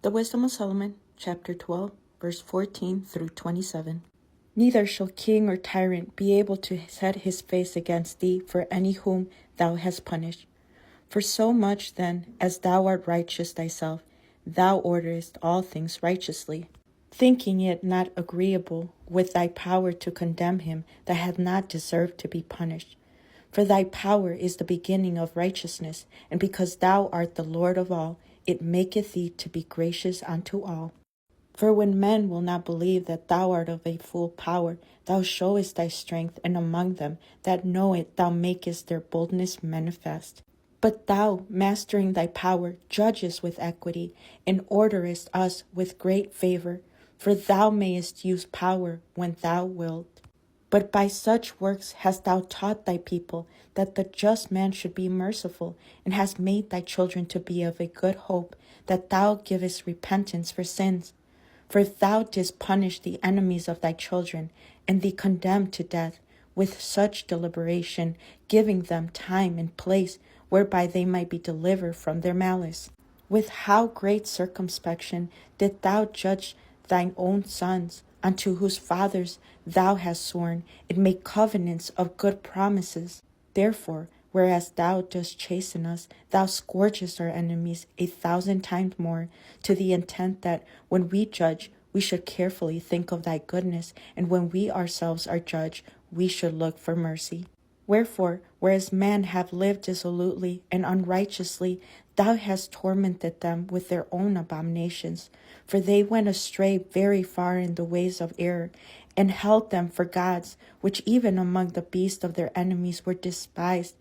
The Wisdom of Solomon, chapter 12, verse 14 through 27. Neither shall king or tyrant be able to set his face against thee for any whom thou hast punished. For so much then as thou art righteous thyself, thou orderest all things righteously, thinking it not agreeable with thy power to condemn him that hath not deserved to be punished. For thy power is the beginning of righteousness, and because thou art the Lord of all, it maketh thee to be gracious unto all. For when men will not believe that thou art of a full power, thou showest thy strength, and among them that know it thou makest their boldness manifest. But thou, mastering thy power, judgest with equity, and orderest us with great favor, for thou mayest use power when thou wilt. But by such works hast thou taught thy people that the just man should be merciful, and hast made thy children to be of a good hope, that thou givest repentance for sins. For thou didst punish the enemies of thy children, and the condemned to death, with such deliberation, giving them time and place, whereby they might be delivered from their malice. With how great circumspection didst thou judge thine own sons, unto whose fathers thou hast sworn, and make covenants of good promises. Therefore, whereas thou dost chasten us, thou scourgest our enemies 1,000 times more, to the intent that when we judge, we should carefully think of thy goodness, and when we ourselves are judged, we should look for mercy. Wherefore, whereas men have lived dissolutely and unrighteously, thou hast tormented them with their own abominations. For they went astray very far in the ways of error, and held them for gods, which even among the beasts of their enemies were despised,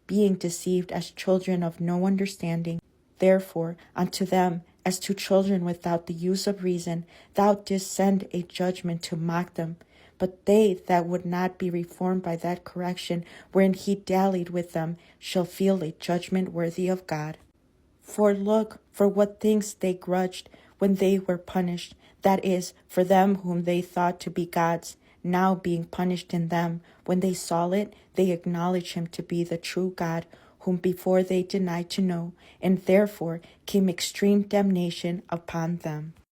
being deceived as children of no understanding. Therefore, unto them, as to children without the use of reason, thou didst send a judgment to mock them. But they that would not be reformed by that correction wherein he dallied with them shall feel a judgment worthy of God. For look, for what things they grudged when they were punished, that is, for them whom they thought to be gods, now being punished in them. When they saw it, they acknowledged him to be the true God, whom before they denied to know, and therefore came extreme damnation upon them.